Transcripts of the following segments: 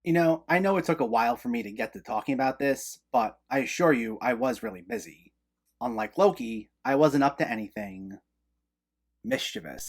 I know it took a while for me to get to talking about this, but I assure you I was really busy. Unlike Loki, I wasn't up to anything mischievous.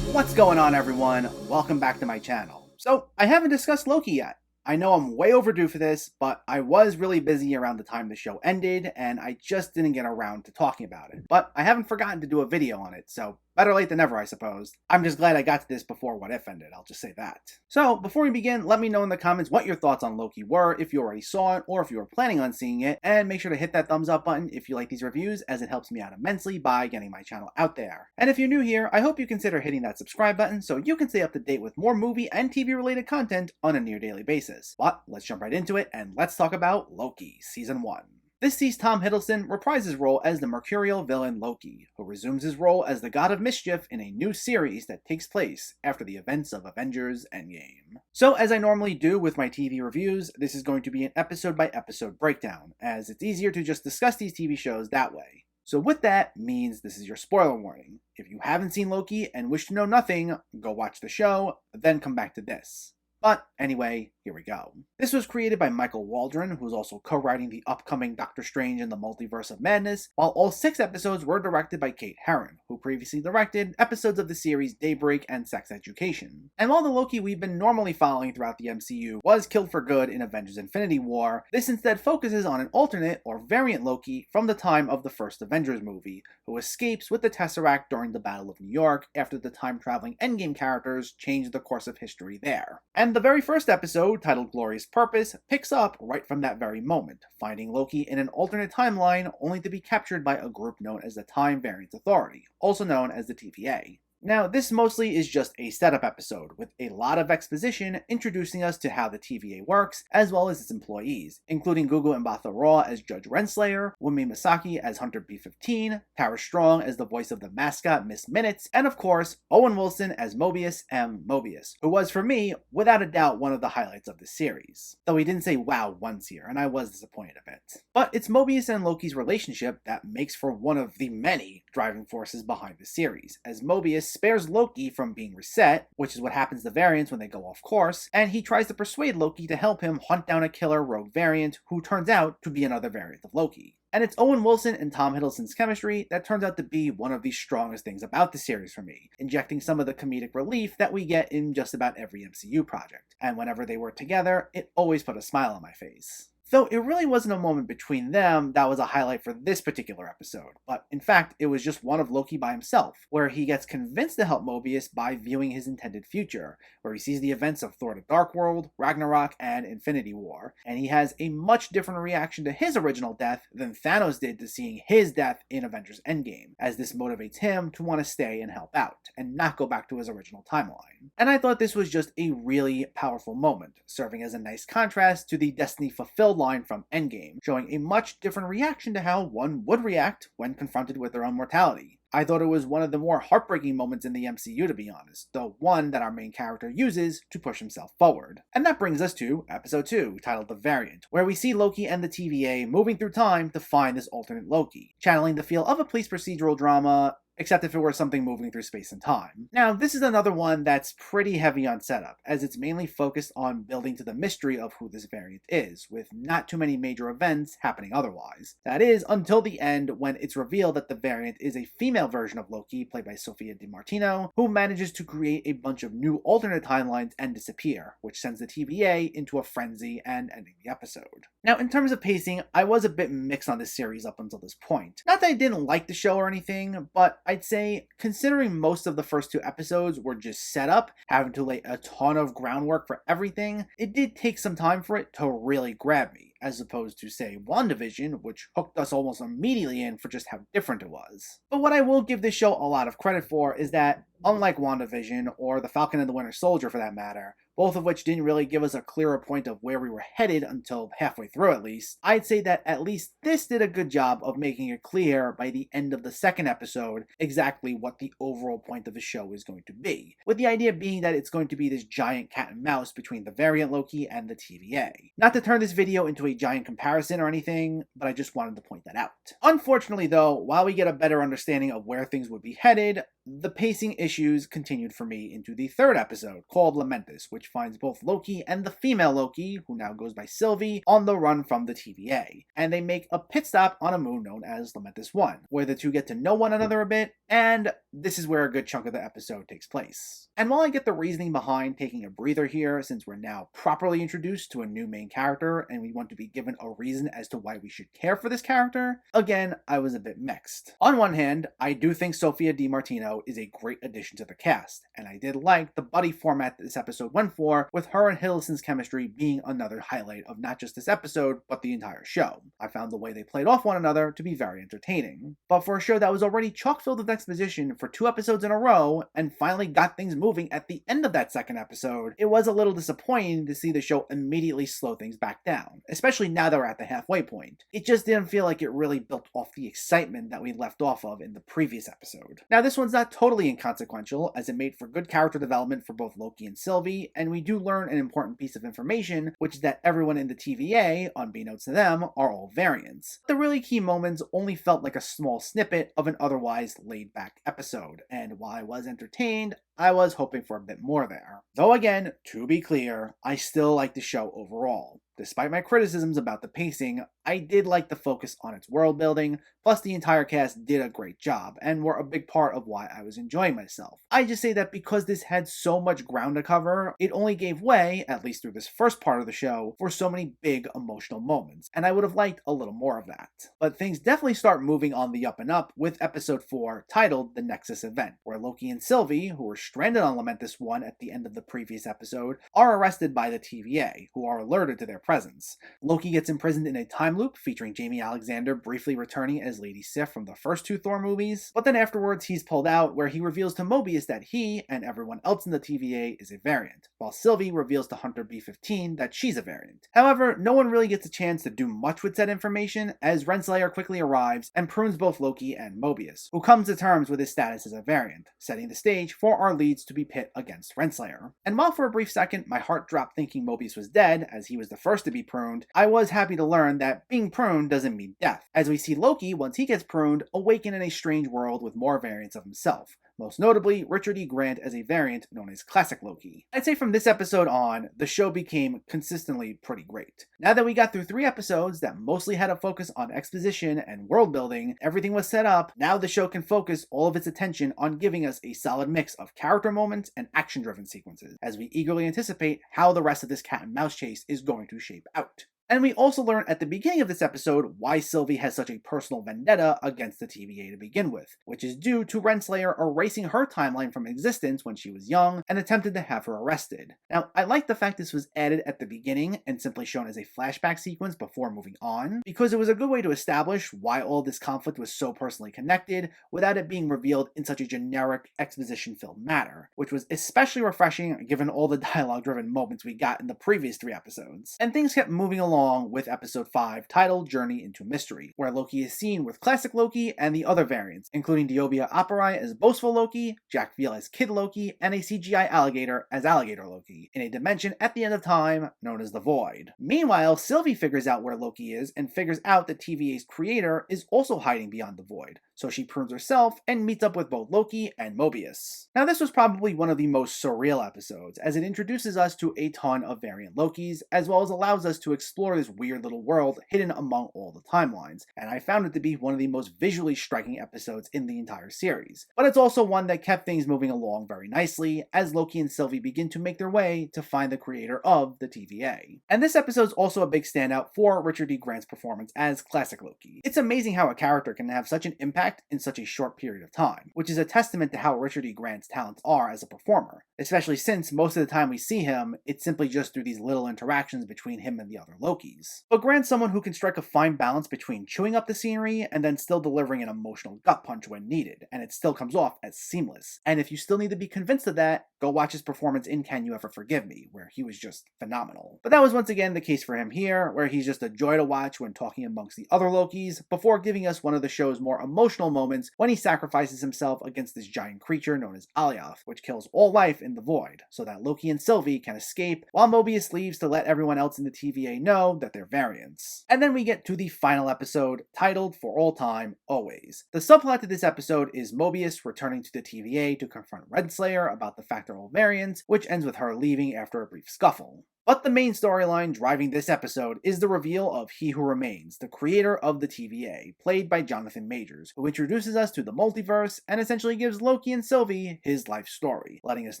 What's going on, everyone? Welcome back to my channel. So, I haven't discussed Loki yet. I know I'm way overdue for this, but I was really busy around the time the show ended, and I just didn't get around to talking about it. But I haven't forgotten to do a video on it, so better late than never, I suppose. I'm just glad I got to this before What If ended, I'll just say that. So, before we begin, let me know in the comments what your thoughts on Loki were, if you already saw it, or if you were planning on seeing it, and make sure to hit that thumbs up button if you like these reviews, as it helps me out immensely by getting my channel out there. And if you're new here, I hope you consider hitting that subscribe button so you can stay up to date with more movie and TV related content on a near daily basis. But let's jump right into it, and let's talk about Loki Season 1. This sees Tom Hiddleston reprise his role as the mercurial villain Loki, who resumes his role as the God of Mischief in a new series that takes place after the events of Avengers Endgame. So, as I normally do with my TV reviews, this is going to be an episode by episode breakdown, as it's easier to just discuss these TV shows that way. So with that means this is your spoiler warning. If you haven't seen Loki and wish to know nothing, go watch the show, then come back to this. But anyway, here we go. This was created by Michael Waldron, who's also co-writing the upcoming Doctor Strange in the Multiverse of Madness, while all 6 episodes were directed by Kate Herron, who previously directed episodes of the series Daybreak and Sex Education. And while the Loki we've been normally following throughout the MCU was killed for good in Avengers Infinity War, this instead focuses on an alternate or variant Loki from the time of the first Avengers movie, who escapes with the Tesseract during the Battle of New York after the time-traveling Endgame characters changed the course of history there. And the very first episode, titled Glorious Purpose, picks up right from that very moment, finding Loki in an alternate timeline only to be captured by a group known as the Time Variance Authority, also known as the TVA. Now, this mostly is just a setup episode, with a lot of exposition introducing us to how the TVA works, as well as its employees, including Gugu Mbatha Raw as Judge Renslayer, Wunmi Masaki as Hunter B-15, Tara Strong as the voice of the mascot Miss Minutes, and of course, Owen Wilson as Mobius M. Mobius, who was, for me, without a doubt one of the highlights of the series. Though he didn't say wow once here, and I was disappointed a bit. But it's Mobius and Loki's relationship that makes for one of the many driving forces behind the series, as Mobius spares Loki from being reset, which is what happens to variants when they go off course, and he tries to persuade Loki to help him hunt down a killer rogue variant who turns out to be another variant of Loki. And it's Owen Wilson and Tom Hiddleston's chemistry that turns out to be one of the strongest things about the series for me, injecting some of the comedic relief that we get in just about every MCU project. And whenever they work together, it always put a smile on my face. Though it really wasn't a moment between them that was a highlight for this particular episode, but in fact it was just one of Loki by himself, where he gets convinced to help Mobius by viewing his intended future, where he sees the events of Thor: The Dark World, Ragnarok, and Infinity War, and he has a much different reaction to his original death than Thanos did to seeing his death in Avengers Endgame, as this motivates him to want to stay and help out, and not go back to his original timeline. And I thought this was just a really powerful moment, serving as a nice contrast to the Destiny Fulfilled line from Endgame, showing a much different reaction to how one would react when confronted with their own mortality. I thought it was one of the more heartbreaking moments in the MCU, to be honest, though one that our main character uses to push himself forward. And that brings us to episode 2, titled The Variant, where we see Loki and the TVA moving through time to find this alternate Loki, channeling the feel of a police procedural drama, except if it were something moving through space and time. Now, this is another one that's pretty heavy on setup, as it's mainly focused on building to the mystery of who this variant is, with not too many major events happening otherwise. That is, until the end, when it's revealed that the variant is a female version of Loki, played by Sophia DiMartino, who manages to create a bunch of new alternate timelines and disappear, which sends the TVA into a frenzy and ending the episode. Now, in terms of pacing, I was a bit mixed on this series up until this point. Not that I didn't like the show or anything, but I'd say, considering most of the first 2 episodes were just set up, having to lay a ton of groundwork for everything, it did take some time for it to really grab me, as opposed to, say, WandaVision, which hooked us almost immediately in for just how different it was. But what I will give this show a lot of credit for is that, unlike WandaVision, or The Falcon and the Winter Soldier for that matter, both of which didn't really give us a clearer point of where we were headed until halfway through at least, I'd say that at least this did a good job of making it clear by the end of the second episode exactly what the overall point of the show is going to be, with the idea being that it's going to be this giant cat and mouse between the variant Loki and the TVA. Not to turn this video into a giant comparison or anything, but I just wanted to point that out. Unfortunately though, while we get a better understanding of where things would be headed, the pacing issues continued for me into the third episode, called Lament, which finds both Loki and the female Loki, who now goes by Sylvie, on the run from the TVA, and they make a pit stop on a moon known as Lamentis 1, where the two get to know one another a bit, and this is where a good chunk of the episode takes place. And while I get the reasoning behind taking a breather here, since we're now properly introduced to a new main character, and we want to be given a reason as to why we should care for this character, again, I was a bit mixed. On one hand, I do think Sophia DiMartino is a great addition to the cast, and I did like the buddy format that this episode went for, with her and Hiddleston's chemistry being another highlight of not just this episode, but the entire show. I found the way they played off one another to be very entertaining. But for a show that was already chock-filled with exposition for 2 episodes in a row, and finally got things moving at the end of that second episode, it was a little disappointing to see the show immediately slow things back down, especially now that we're at the halfway point. It just didn't feel like it really built off the excitement that we left off of in the previous episode. Now this one's not totally inconsequential, as it made for good character development for both Loki and Sylvie, and we do learn an important piece of information, which is that everyone in the TVA, unbeknownst to them, are all variants. The really key moments only felt like a small snippet of an otherwise laid-back episode, and while I was entertained, I was hoping for a bit more there. Though again, to be clear, I still like the show overall. Despite my criticisms about the pacing, I did like the focus on its world building, plus the entire cast did a great job, and were a big part of why I was enjoying myself. I just say that because this had so much ground to cover, it only gave way, at least through this first part of the show, for so many big emotional moments, and I would have liked a little more of that. But things definitely start moving on the up and up with episode 4, titled The Nexus Event, where Loki and Sylvie, who were stranded on Lamentis 1 at the end of the previous episode, are arrested by the TVA, who are alerted to their presence. Loki gets imprisoned in a time loop featuring Jamie Alexander briefly returning as Lady Sif from the first 2 Thor movies, but then afterwards he's pulled out, where he reveals to Mobius that he and everyone else in the TVA is a variant, while Sylvie reveals to Hunter B-15 that she's a variant. However, no one really gets a chance to do much with said information, as Renslayer quickly arrives and prunes both Loki and Mobius, who comes to terms with his status as a variant, setting the stage for our leads to be pit against Renslayer. And while for a brief second my heart dropped thinking Mobius was dead, as he was the first to be pruned, I was happy to learn that being pruned doesn't mean death, as we see Loki, once he gets pruned, awaken in a strange world with more variants of himself. Most notably, Richard E. Grant as a variant known as Classic Loki. I'd say from this episode on, the show became consistently pretty great. Now that we got through 3 episodes that mostly had a focus on exposition and world building, everything was set up, now the show can focus all of its attention on giving us a solid mix of character moments and action-driven sequences, as we eagerly anticipate how the rest of this cat and mouse chase is going to shape out. And we also learn at the beginning of this episode why Sylvie has such a personal vendetta against the TVA to begin with, which is due to Renslayer erasing her timeline from existence when she was young and attempted to have her arrested. Now, I like the fact this was added at the beginning and simply shown as a flashback sequence before moving on, because it was a good way to establish why all this conflict was so personally connected without it being revealed in such a generic exposition-filled manner, which was especially refreshing given all the dialogue-driven moments we got in the previous 3 episodes. And things kept moving along with episode 5, titled Journey into Mystery, where Loki is seen with Classic Loki and the other variants, including Diobia Operai as Boastful Loki, Jack Veal as Kid Loki, and a CGI alligator as Alligator Loki, in a dimension at the end of time known as the Void. Meanwhile, Sylvie figures out where Loki is and figures out that TVA's creator is also hiding beyond the Void, so she prunes herself and meets up with both Loki and Mobius. Now this was probably one of the most surreal episodes, as it introduces us to a ton of variant Lokis, as well as allows us to explore this weird little world hidden among all the timelines, and I found it to be one of the most visually striking episodes in the entire series. But it's also one that kept things moving along very nicely, as Loki and Sylvie begin to make their way to find the creator of the TVA. And this episode's also a big standout for Richard E. Grant's performance as Classic Loki. It's amazing how a character can have such an impact impact in such a short period of time, which is a testament to how Richard E. Grant's talents are as a performer, especially since most of the time we see him, it's simply just through these little interactions between him and the other Lokis. But Grant's someone who can strike a fine balance between chewing up the scenery and then still delivering an emotional gut punch when needed, and it still comes off as seamless. And if you still need to be convinced of that, go watch his performance in Can You Ever Forgive Me, where he was just phenomenal. But that was once again the case for him here, where he's just a joy to watch when talking amongst the other Lokis, before giving us one of the show's more emotional moments when he sacrifices himself against this giant creature known as Alioth, which kills all life in the void, so that Loki and Sylvie can escape, while Mobius leaves to let everyone else in the TVA know that they're variants. And then we get to the final episode, titled For All Time, Always. The subplot to this episode is Mobius returning to the TVA to confront Renslayer about the fact they're all variants, which ends with her leaving after a brief scuffle. But the main storyline driving this episode is the reveal of He Who Remains, the creator of the TVA, played by Jonathan Majors, who introduces us to the multiverse and essentially gives Loki and Sylvie his life story, letting us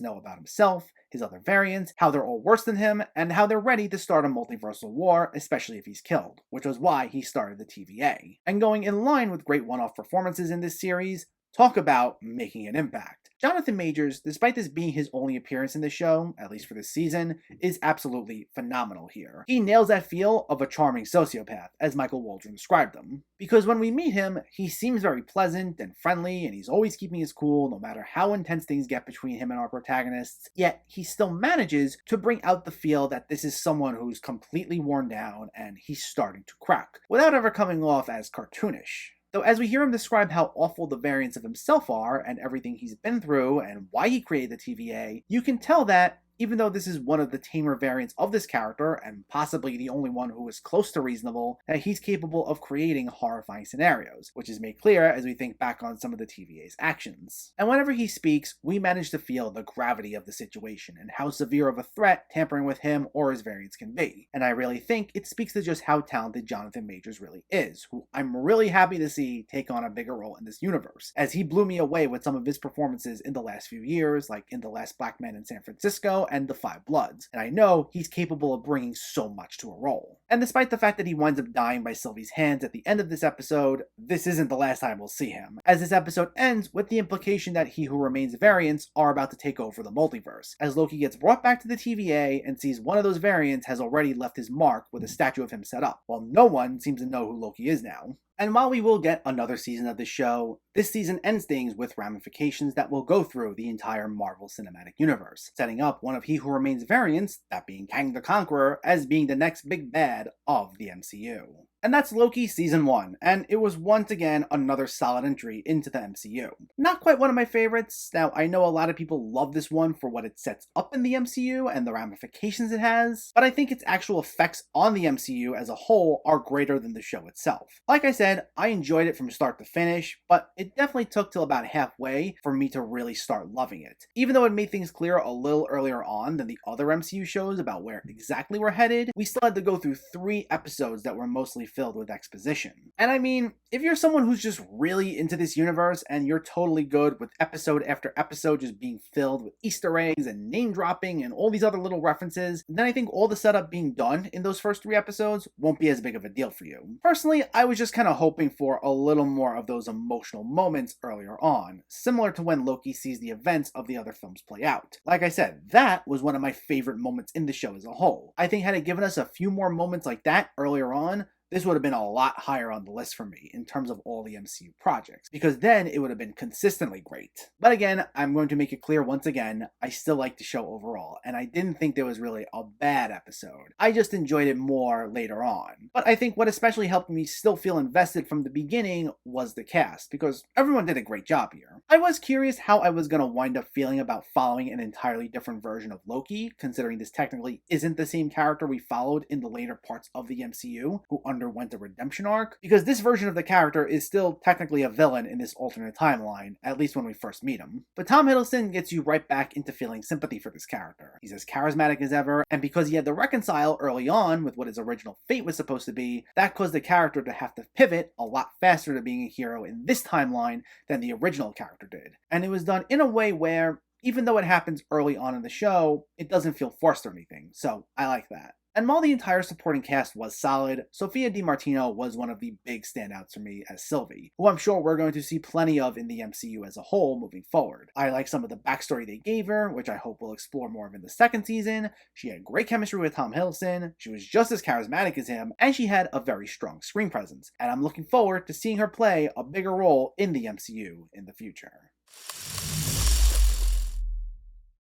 know about himself, his other variants, how they're all worse than him, and how they're ready to start a multiversal war, especially if he's killed, which was why he started the TVA. And going in line with great one-off performances in this series, talk about making an impact. Jonathan Majors, despite this being his only appearance in the show, at least for this season, is absolutely phenomenal here. He nails that feel of a charming sociopath, as Michael Waldron described him. Because when we meet him, he seems very pleasant and friendly, and he's always keeping his cool no matter how intense things get between him and our protagonists, yet he still manages to bring out the feel that this is someone who's completely worn down and he's starting to crack, without ever coming off as cartoonish. Though as we hear him describe how awful the variants of himself are and everything he's been through and why he created the TVA, you can tell that even though this is one of the tamer variants of this character, and possibly the only one who is close to reasonable, that he's capable of creating horrifying scenarios, which is made clear as we think back on some of the TVA's actions. And whenever he speaks, we manage to feel the gravity of the situation and how severe of a threat tampering with him or his variants can be. And I really think it speaks to just how talented Jonathan Majors really is, who I'm really happy to see take on a bigger role in this universe, as he blew me away with some of his performances in the last few years, like in The Last Black Man in San Francisco and The Five Bloods, and I know he's capable of bringing so much to a role. And despite the fact that he winds up dying by Sylvie's hands at the end of this episode, this isn't the last time we'll see him, as this episode ends with the implication that He Who Remains variants are about to take over the multiverse, as Loki gets brought back to the TVA and sees one of those variants has already left his mark with a statue of him set up, while no one seems to know who Loki is now. And while we will get another season of the show, this season ends things with ramifications that will go through the entire Marvel Cinematic Universe, setting up one of He Who Remains variants, that being Kang the Conqueror, as being the next big bad of the MCU. And that's Loki Season 1, and it was once again another solid entry into the MCU. Not quite one of my favorites. Now, I know a lot of people love this one for what it sets up in the MCU and the ramifications it has, but I think its actual effects on the MCU as a whole are greater than the show itself. Like I said, I enjoyed it from start to finish, but it definitely took till about halfway for me to really start loving it. Even though it made things clear a little earlier on than the other MCU shows about where exactly we're headed, we still had to go through 3 episodes that were mostly filled with exposition. And I mean, if you're someone who's just really into this universe and you're totally good with episode after episode just being filled with Easter eggs and name dropping and all these other little references, then I think all the setup being done in those first 3 episodes won't be as big of a deal for you. Personally, I was just kind of hoping for a little more of those emotional moments earlier on, similar to when Loki sees the events of the other films play out. Like I said, that was one of my favorite moments in the show as a whole. I think had it given us a few more moments like that earlier on, this would have been a lot higher on the list for me in terms of all the MCU projects, because then it would have been consistently great. But again, I'm going to make it clear once again, I still like the show overall, and I didn't think there was really a bad episode. I just enjoyed it more later on. But I think what especially helped me still feel invested from the beginning was the cast, because everyone did a great job here. I was curious how I was going to wind up feeling about following an entirely different version of Loki, considering this technically isn't the same character we followed in the later parts of the MCU, who underwent a redemption arc, because this version of the character is still technically a villain in this alternate timeline, at least when we first meet him. But Tom Hiddleston gets you right back into feeling sympathy for this character. He's as charismatic as ever, and because he had to reconcile early on with what his original fate was supposed to be, that caused the character to have to pivot a lot faster to being a hero in this timeline than the original character did. And it was done in a way where, even though it happens early on in the show, it doesn't feel forced or anything, so I like that. And while the entire supporting cast was solid, Sophia DiMartino was one of the big standouts for me as Sylvie, who I'm sure we're going to see plenty of in the MCU as a whole moving forward. I like some of the backstory they gave her, which I hope we'll explore more of in the second season. She had great chemistry with Tom Hiddleston, she was just as charismatic as him, and she had a very strong screen presence. And I'm looking forward to seeing her play a bigger role in the MCU in the future.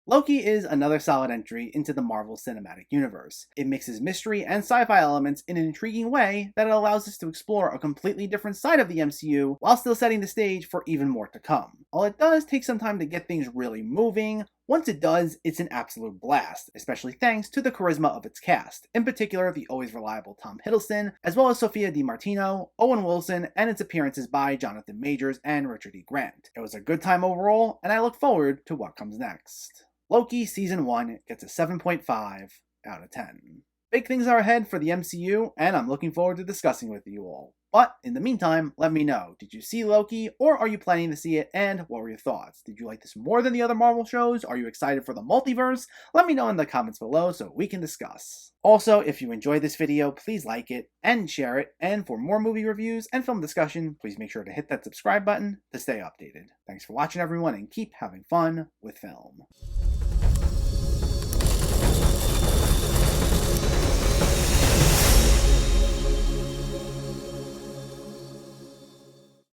Loki is another solid entry into the Marvel Cinematic Universe. It mixes mystery and sci-fi elements in an intriguing way that allows us to explore a completely different side of the MCU while still setting the stage for even more to come. While it does take some time to get things really moving, once it does, it's an absolute blast, especially thanks to the charisma of its cast, in particular the always reliable Tom Hiddleston, as well as Sophia DiMartino, Owen Wilson, and its appearances by Jonathan Majors and Richard E. Grant. It was a good time overall, and I look forward to what comes next. Loki Season 1 gets a 7.5 out of 10. Big things are ahead for the MCU, and I'm looking forward to discussing with you all. But in the meantime, let me know, did you see Loki, or are you planning to see it, and what were your thoughts? Did you like this more than the other Marvel shows? Are you excited for the multiverse? Let me know in the comments below so we can discuss. Also, if you enjoyed this video, please like it and share it, and for more movie reviews and film discussion, please make sure to hit that subscribe button to stay updated. Thanks for watching everyone, and keep having fun with film.